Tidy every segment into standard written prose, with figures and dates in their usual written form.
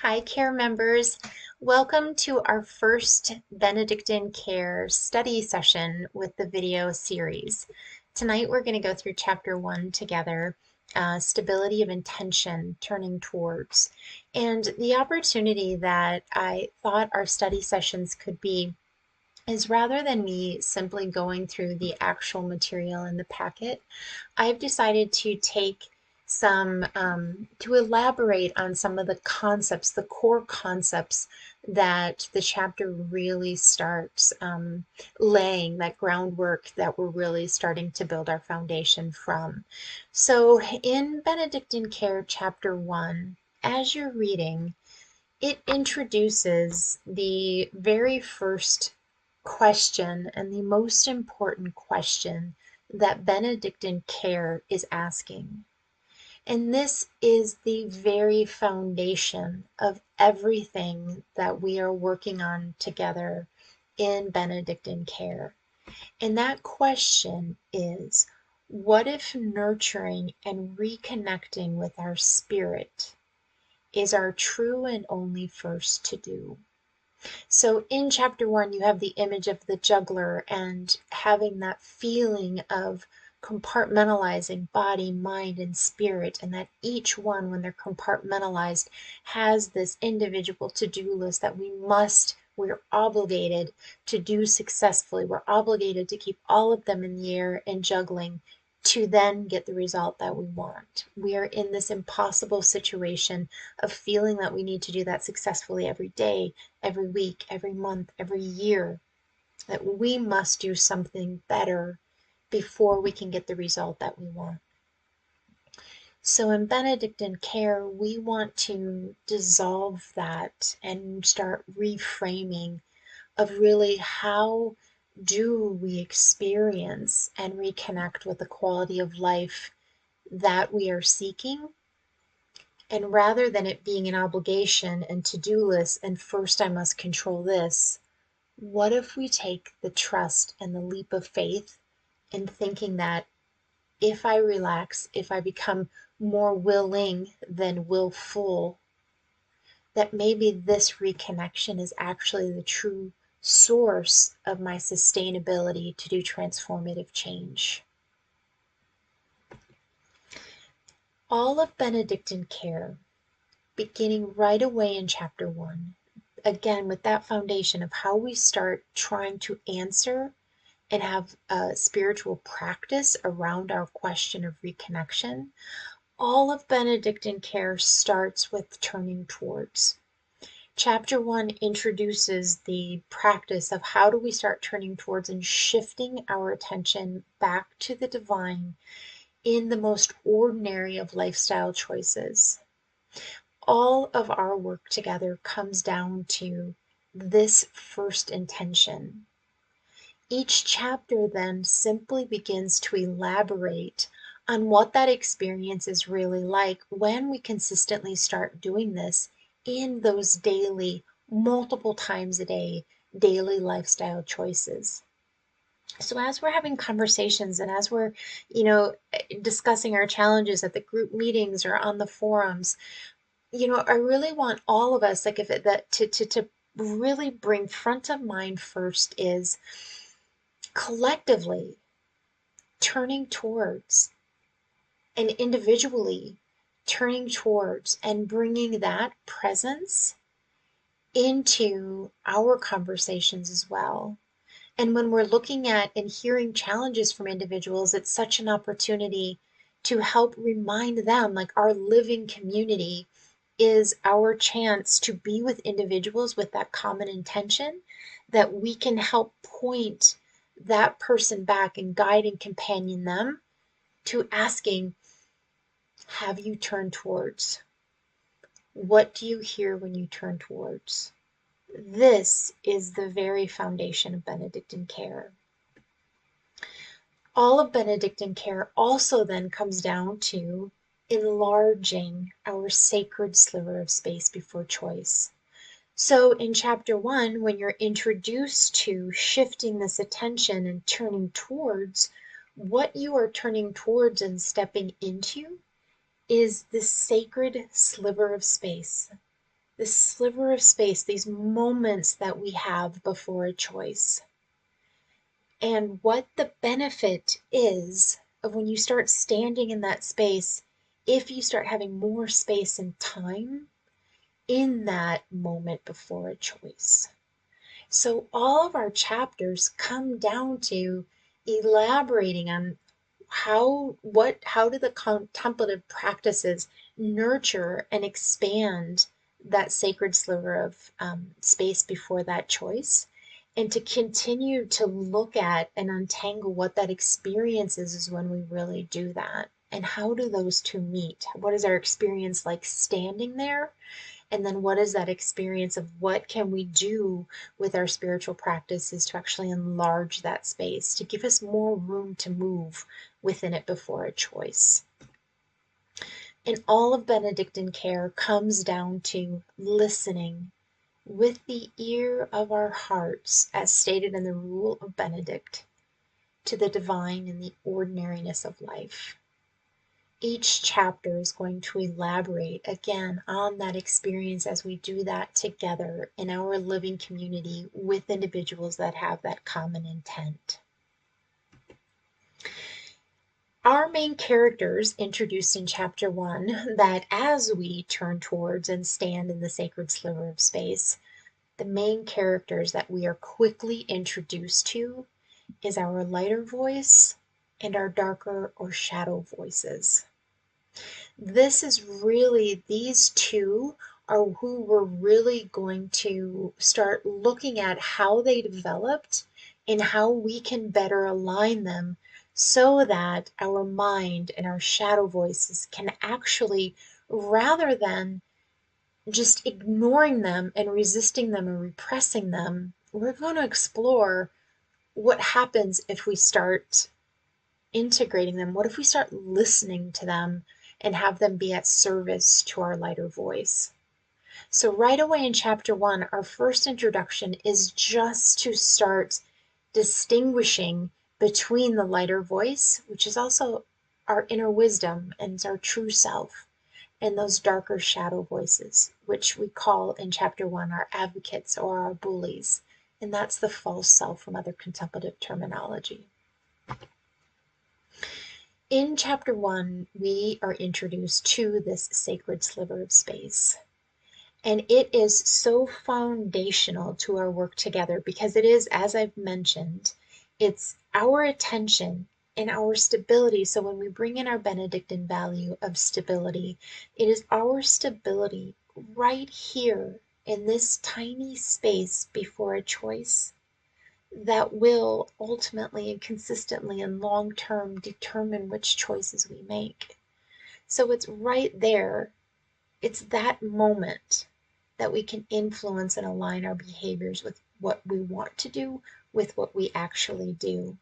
Hi, care members. Welcome to our first Benedictine Care study session with the video series. Tonight we're going to go through chapter 1 together, stability of intention, turning towards. And the opportunity that I thought our study sessions could be is rather than me simply going through the actual material in the packet, I've decided to take to elaborate on some of the concepts, the core concepts that the chapter really starts laying, that groundwork that we're really starting to build our foundation from. So in Benedictine Care, chapter 1, as you're reading, it introduces the very first question and the most important question that Benedictine Care is asking. And this is the very foundation of everything that we are working on together in Benedictine Care. And that question is, what if nurturing and reconnecting with our spirit is our true and only first to do? So in chapter 1, you have the image of the juggler and having that feeling of compartmentalizing body, mind, and spirit, and that each one, when they're compartmentalized, has this individual to-do list that we're obligated to do successfully. We're obligated to keep all of them in the air and juggling to then get the result that we want. We are in this impossible situation of feeling that we need to do that successfully every day, every week, every month, every year, that we must do something better before we can get the result that we want. So in Benedictine Care, we want to dissolve that and start reframing of really how do we experience and reconnect with the quality of life that we are seeking. And rather than it being an obligation and to-do list, and first I must control this, what if we take the trust and the leap of faith in thinking that if I relax, if I become more willing than willful, that maybe this reconnection is actually the true source of my sustainability to do transformative change. All of Benedictine Care, beginning right away in chapter 1, again with that foundation of how we start trying to answer and have a spiritual practice around our question of reconnection, all of Benedictine Care starts with turning towards. Chapter 1 introduces the practice of how do we start turning towards and shifting our attention back to the divine in the most ordinary of lifestyle choices. All of our work together comes down to this first intention. Each chapter then simply begins to elaborate on what that experience is really like when we consistently start doing this in those daily, multiple times a day, daily lifestyle choices. So as we're having conversations and as we're, discussing our challenges at the group meetings or on the forums, I really want all of us, like if it, that to really bring front of mind first is collectively turning towards and individually turning towards and bringing that presence into our conversations as well. And when we're looking at and hearing challenges from individuals, it's such an opportunity to help remind them, like our living community is our chance to be with individuals with that common intention, that we can help point that person back and guide and companion them to asking, have you turned towards? What do you hear when you turn towards? This is the very foundation of Benedictine Care. All of Benedictine Care also then comes down to enlarging our sacred sliver of space before choice. So in chapter 1, when you're introduced to shifting this attention and turning towards, what you are turning towards and stepping into is this sacred sliver of space. this sliver of space, these moments that we have before a choice. And what the benefit is of when you start standing in that space, if you start having more space and time in that moment before a choice. So all of our chapters come down to elaborating on how do the contemplative practices nurture and expand that sacred sliver of space before that choice, and to continue to look at and untangle what that experience is when we really do that, and how do those two meet. What is our experience like standing there, and then what is that experience of what can we do with our spiritual practices to actually enlarge that space, to give us more room to move within it before a choice. And all of Benedictine care comes down to listening with the ear of our hearts, as stated in the Rule of Benedict, to the divine and the ordinariness of life. Each chapter is going to elaborate again on that experience as we do that together in our living community with individuals that have that common intent. Our main characters introduced in chapter 1, that as we turn towards and stand in the sacred sliver of space, the main characters that we are quickly introduced to is our lighter voice and our darker or shadow voices. This is really, these two are who we're really going to start looking at how they developed and how we can better align them so that our mind and our shadow voices can actually, rather than just ignoring them and resisting them and repressing them, we're going to explore what happens if we start integrating them. What if we start listening to them and have them be at service to our lighter voice? So right away in chapter 1, our first introduction is just to start distinguishing between the lighter voice, which is also our inner wisdom and our true self, and those darker shadow voices, which we call in chapter 1 our advocates or our bullies, and that's the false self from other contemplative terminology. In chapter 1, we are introduced to this sacred sliver of space. And it is so foundational to our work together because it is, as I've mentioned, it's our attention and our stability. So when we bring in our Benedictine value of stability, it is our stability right here in this tiny space before a choice that will ultimately and consistently and long term determine which choices we make. So it's right there, it's that moment that we can influence and align our behaviors with what we want to do, with what we actually do.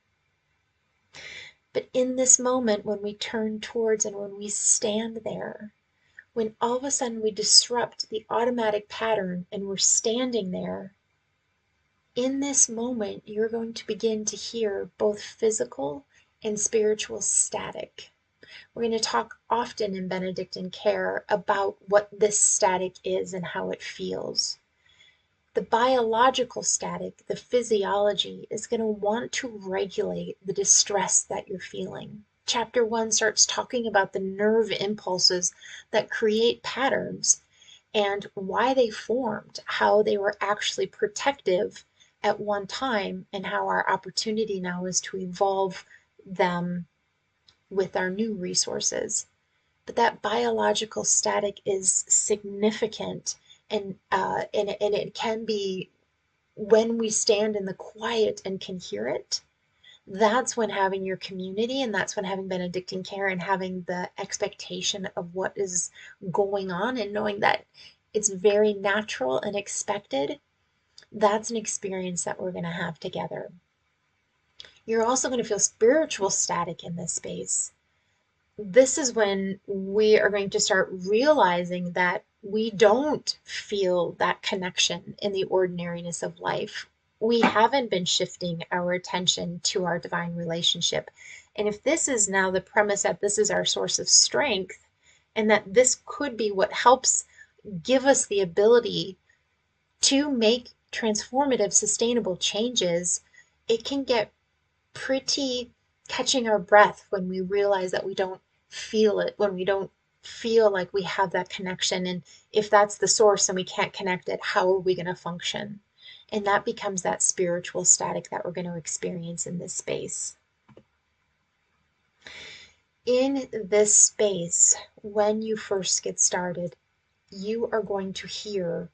But in this moment, when we turn towards and when we stand there, when all of a sudden we disrupt the automatic pattern and we're standing there, in this moment, you're going to begin to hear both physical and spiritual static. We're going to talk often in Benedictine care about what this static is and how it feels. The biological static, the physiology, is going to want to regulate the distress that you're feeling. Chapter 1 starts talking about the nerve impulses that create patterns and why they formed, how they were actually protective at one time, and how our opportunity now is to evolve them with our new resources. But that biological static is significant, and it can be when we stand in the quiet and can hear it. That's when having your community, and that's when having Benedictine care and having the expectation of what is going on and knowing that it's very natural and expected, that's an experience that we're going to have together. You're also going to feel spiritual static in this space. This is when we are going to start realizing that we don't feel that connection in the ordinariness of life. We haven't been shifting our attention to our divine relationship. And if this is now the premise that this is our source of strength, and that this could be what helps give us the ability to make transformative, sustainable changes, it can get pretty catching our breath when we realize that we don't feel it, when we don't feel like we have that connection. And if that's the source and we can't connect it, how are we going to function? And that becomes that spiritual static that we're going to experience in this space. In this space, when you first get started, you are going to hear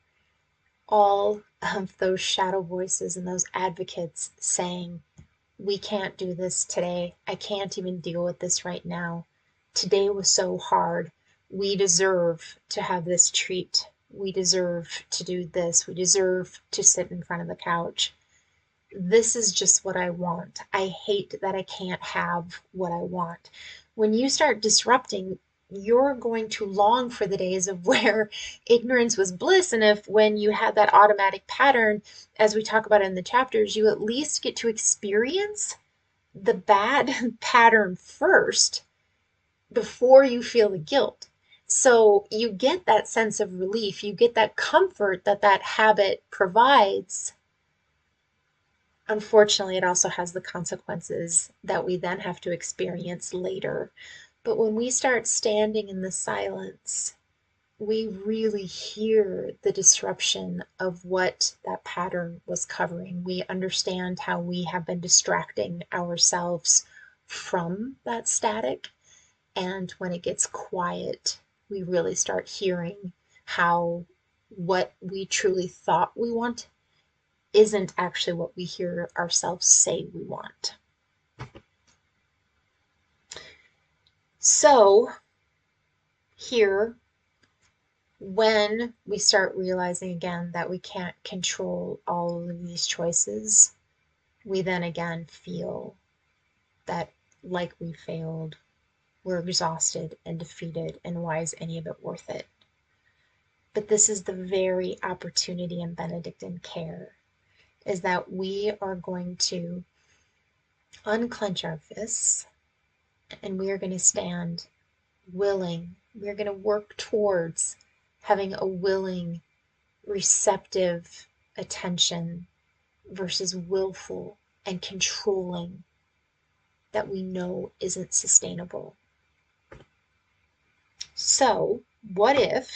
all of those shadow voices and those advocates saying, we can't do this today. I can't even deal with this right now. Today was so hard. We deserve to have this treat. We deserve to do this. We deserve to sit in front of the couch. This is just what I want. I hate that I can't have what I want. When you start disrupting, you're going to long for the days of where ignorance was bliss. And if when you had that automatic pattern, as we talk about in the chapters, you at least get to experience the bad pattern first before you feel the guilt. So you get that sense of relief, you get that comfort that that habit provides. Unfortunately, it also has the consequences that we then have to experience later. But when we start standing in the silence, we really hear the disruption of what that pattern was covering. We understand how we have been distracting ourselves from that static. And when it gets quiet, we really start hearing how what we truly thought we want isn't actually what we hear ourselves say we want. So here, when we start realizing again that we can't control all of these choices, we then again feel that like we failed, we're exhausted and defeated, and why is any of it worth it? But this is the very opportunity in Benedictine care, is that we are going to unclench our fists and we are going to stand willing. We're going to work towards having a willing, receptive attention versus willful and controlling that we know isn't sustainable. So, what if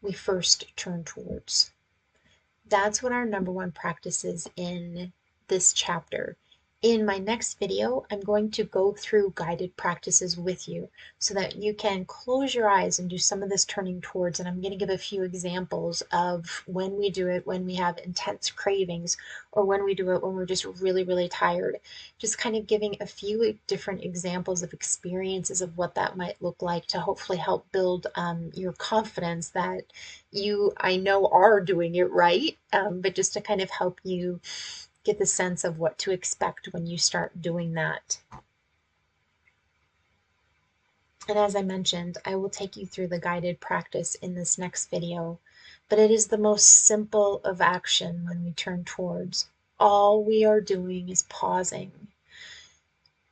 we first turn towards? That's what our number one practice is in this chapter. In my next video, I'm going to go through guided practices with you so that you can close your eyes and do some of this turning towards. And I'm going to give a few examples of when we do it, when we have intense cravings, or when we do it when we're just really, really tired. Just kind of giving a few different examples of experiences of what that might look like to hopefully help build your confidence that you, I know, are doing it right, but just to kind of help you get the sense of what to expect when you start doing that. And as I mentioned, I will take you through the guided practice in this next video, but it is the most simple of action when we turn towards. All we are doing is pausing.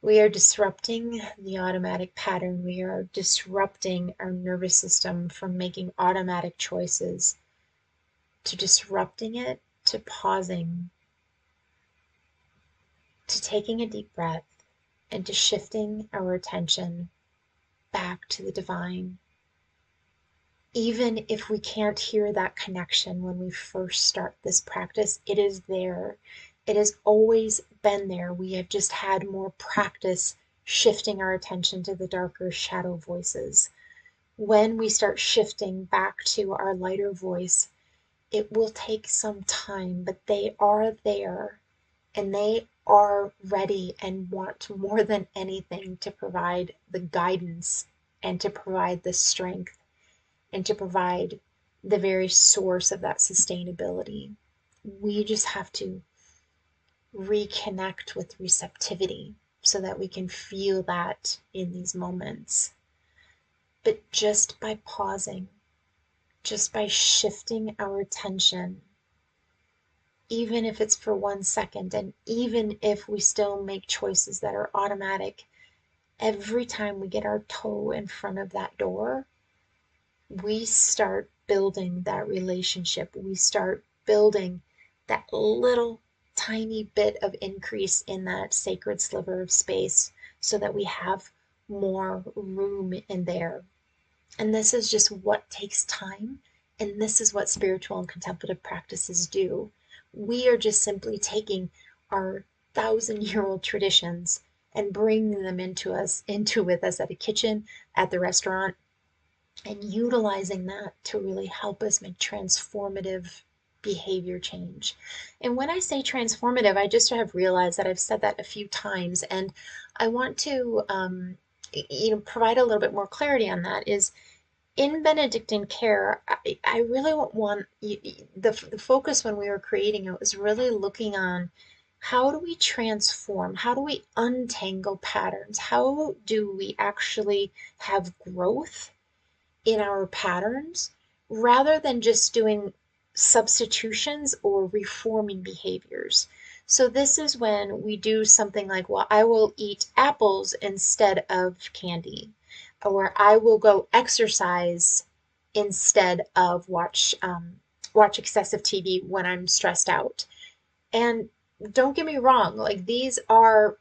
We are disrupting the automatic pattern. We are disrupting our nervous system from making automatic choices to disrupting it, to pausing, to taking a deep breath, and to shifting our attention back to the divine. Even if we can't hear that connection when we first start this practice, it is there. It has always been there. We have just had more practice shifting our attention to the darker shadow voices. When we start shifting back to our lighter voice, it will take some time, but they are there. And they are ready and want more than anything to provide the guidance and to provide the strength and to provide the very source of that sustainability. We just have to reconnect with receptivity so that we can feel that in these moments. But just by pausing, just by shifting our attention, even if it's for 1 second, and even if we still make choices that are automatic, every time we get our toe in front of that door, we start building that relationship. We start building that little tiny bit of increase in that sacred sliver of space so that we have more room in there. And this is just what takes time. And this is what spiritual and contemplative practices do. We are just simply taking our 1,000-year-old traditions and bringing them into with us at a kitchen, at the restaurant, and utilizing that to really help us make transformative behavior change. And when I say transformative, I just have realized that I've said that a few times, and I want to provide a little bit more clarity on that. Is in Benedictine care, I really want the focus when we were creating it was really looking on how do we transform? How do we untangle patterns? How do we actually have growth in our patterns rather than just doing substitutions or reforming behaviors? So this is when we do something like, well, I will eat apples instead of candy, or I will go exercise instead of watch excessive TV when I'm stressed out. And don't get me wrong, like these are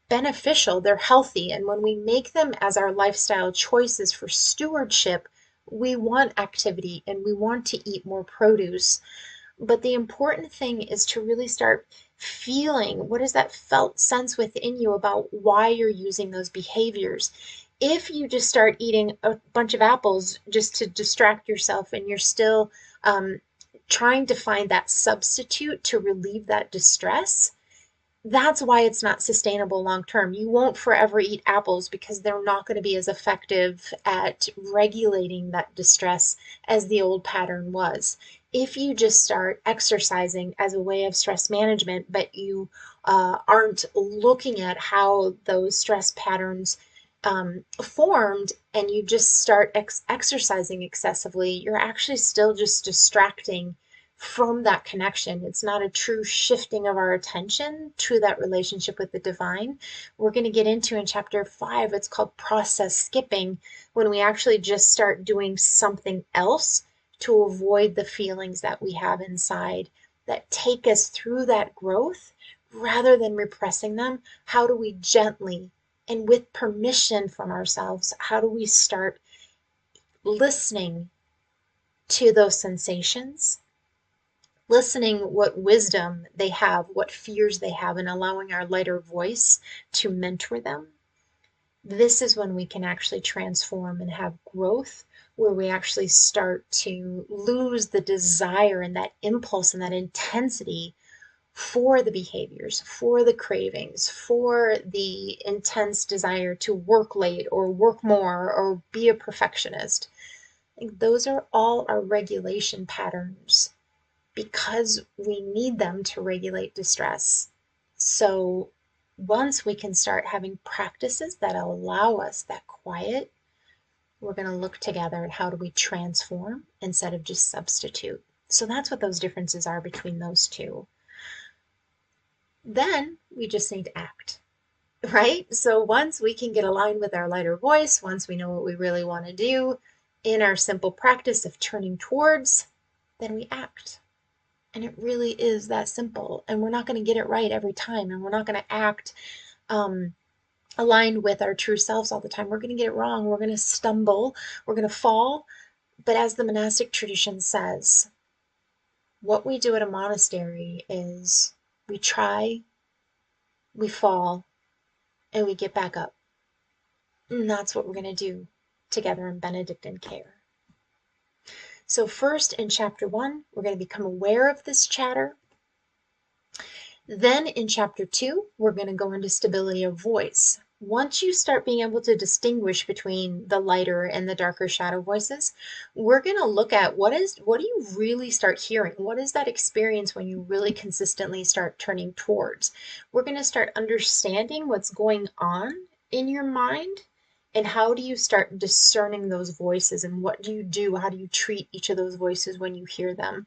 beneficial, they're healthy, and when we make them as our lifestyle choices for stewardship, we want activity and we want to eat more produce. But the important thing is to really start feeling what is that felt sense within you about why you're using those behaviors. If you just start eating a bunch of apples just to distract yourself and you're still trying to find that substitute to relieve that distress, that's why it's not sustainable long term. You won't forever eat apples because they're not going to be as effective at regulating that distress as the old pattern was. If you just start exercising as a way of stress management, but you aren't looking at how those stress patterns formed, and you just start exercising excessively, you're actually still just distracting from that connection. It's not a true shifting of our attention to that relationship with the divine. We're going to get into in chapter 5, it's called process skipping, when we actually just start doing something else to avoid the feelings that we have inside that take us through that growth rather than repressing them. How do we gently and with permission from ourselves, how do we start listening to those sensations, listening what wisdom they have, what fears they have, and allowing our lighter voice to mentor them? This is when we can actually transform and have growth, where we actually start to lose the desire and that impulse and that intensity for the behaviors, for the cravings, for the intense desire to work late or work more or be a perfectionist. Like those are all our regulation patterns because we need them to regulate distress. So once we can start having practices that allow us that quiet, we're going to look together at how do we transform instead of just substitute. So that's what those differences are between those two. Then we just need to act, right? So once we can get aligned with our lighter voice, once we know what we really want to do in our simple practice of turning towards, then we act. And it really is that simple. And we're not going to get it right every time. And we're not going to act aligned with our true selves all the time. We're going to get it wrong. We're going to stumble. We're going to fall. But as the monastic tradition says, what we do at a monastery is we try, we fall, and we get back up. And that's what we're going to do together in Benedictine care. So first in chapter 1, we're going to become aware of this chatter. Then in chapter 2, we're going to go into stability of voice. Once you start being able to distinguish between the lighter and the darker shadow voices, we're going to look at what do you really start hearing? What is that experience when you really consistently start turning towards? We're going to start understanding what's going on in your mind, and how do you start discerning those voices, and what do you do? How do you treat each of those voices when you hear them?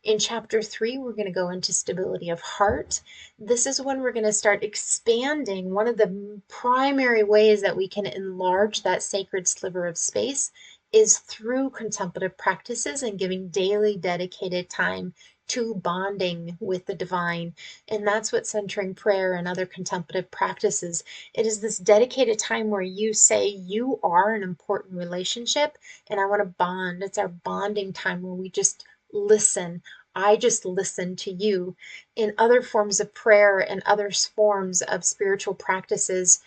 In chapter 3, we're going to go into stability of heart. This is when we're going to start expanding. One of the primary ways that we can enlarge that sacred sliver of space is through contemplative practices and giving daily dedicated time to bonding with the divine. And that's what centering prayer and other contemplative practices. It is this dedicated time where you say you are an important relationship and I want to bond. It's our bonding time where we just listen. I just listen to you. In other forms of prayer and other forms of spiritual practices,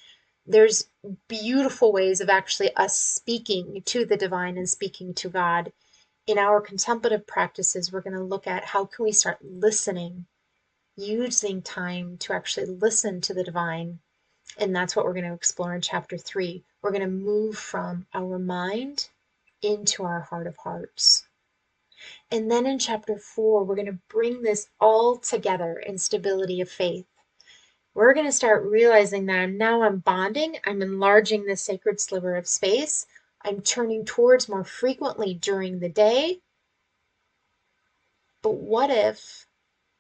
there's beautiful ways of actually us speaking to the divine and speaking to God. In our contemplative practices, we're going to look at how can we start listening, using time to actually listen to the divine. And that's what we're going to explore in chapter 3. We're going to move from our mind into our heart of hearts. And then in chapter 4, we're going to bring this all together in stability of faith. We're going to start realizing that I'm bonding, I'm enlarging the sacred sliver of space, I'm turning towards more frequently during the day. But what if,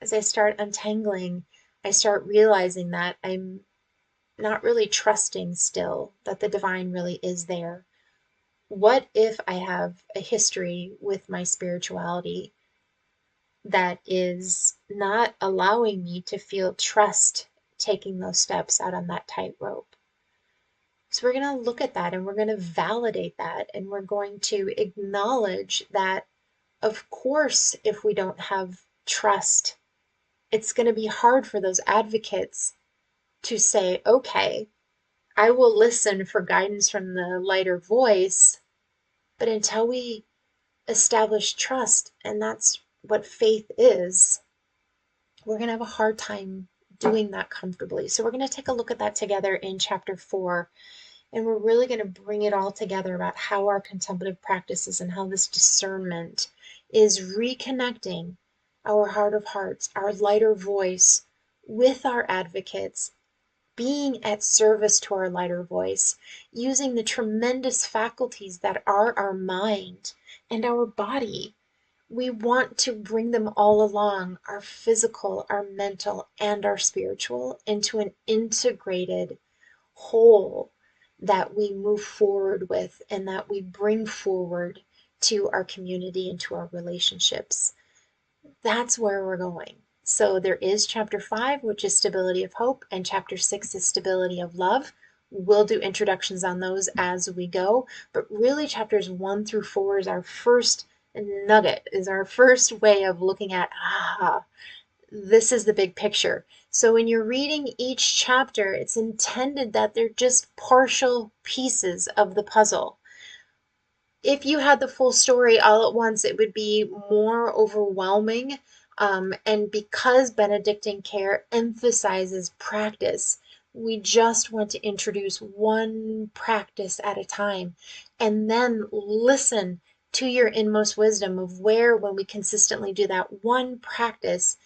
as I start untangling, I start realizing that I'm not really trusting still that the divine really is there? What if I have a history with my spirituality that is not allowing me to feel trust taking those steps out on that tightrope? So we're going to look at that and we're going to validate that, and we're going to acknowledge that, of course, if we don't have trust, it's going to be hard for those advocates to say, okay, I will listen for guidance from the lighter voice, but until we establish trust, and that's what faith is, we're going to have a hard time doing that comfortably. So we're going to take a look at that together in chapter 4, and we're really going to bring it all together about how our contemplative practices and how this discernment is reconnecting our heart of hearts, our lighter voice, with our advocates, being at service to our lighter voice, using the tremendous faculties that are our mind and our body. We want to bring them all along, our physical, our mental, and our spiritual, into an integrated whole that we move forward with and that we bring forward to our community and to our relationships. That's where we're going. So there is chapter 5, which is stability of hope, and chapter 6 is stability of love. We'll do introductions on those as we go, but really chapters 1 through 4 is our first nugget, is our first way of looking at, this is the big picture. So when you're reading each chapter, it's intended that they're just partial pieces of the puzzle. If you had the full story all at once, it would be more overwhelming. And because Benedictine care emphasizes practice, we just want to introduce one practice at a time and then listen to your inmost wisdom of where, when we consistently do that one practice,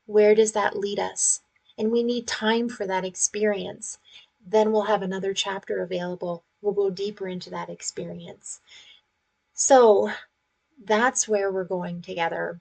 where does that lead us? And we need time for that experience. Then we'll have another chapter available. We'll go deeper into that experience. So that's where we're going together.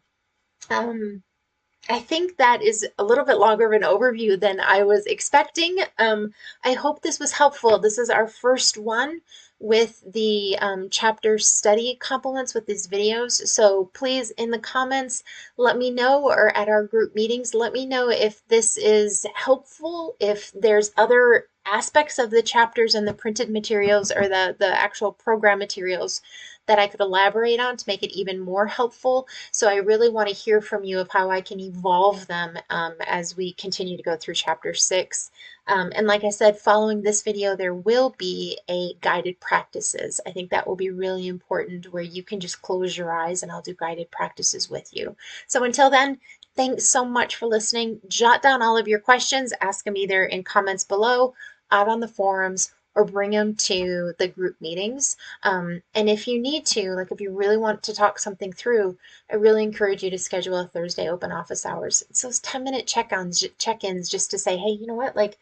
I think that is a little bit longer of an overview than I was expecting. I hope this was helpful. This is our first one with the chapter study complements with these videos. So please, in the comments, let me know, or at our group meetings, let me know if this is helpful, if there's other aspects of the chapters and the printed materials or the actual program materials that I could elaborate on to make it even more helpful. So I really want to hear from you of how I can evolve them as we continue to go through chapter 6. And like I said, following this video, there will be a guided practices. I think that will be really important, where you can just close your eyes and I'll do guided practices with you. So until then, thanks so much for listening. Jot down all of your questions, ask them either in comments below, out on the forums, or bring them to the group meetings. And if you need to, like if you really want to talk something through, I really encourage you to schedule a Thursday open office hours. It's those 10-minute check-ins just to say, hey, you know what, like,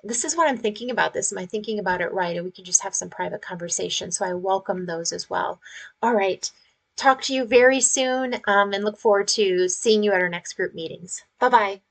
this is what I'm thinking about this. Am I thinking about it right? And we can just have some private conversation. So I welcome those as well. All right. Talk to you very soon, and look forward to seeing you at our next group meetings. Bye-bye.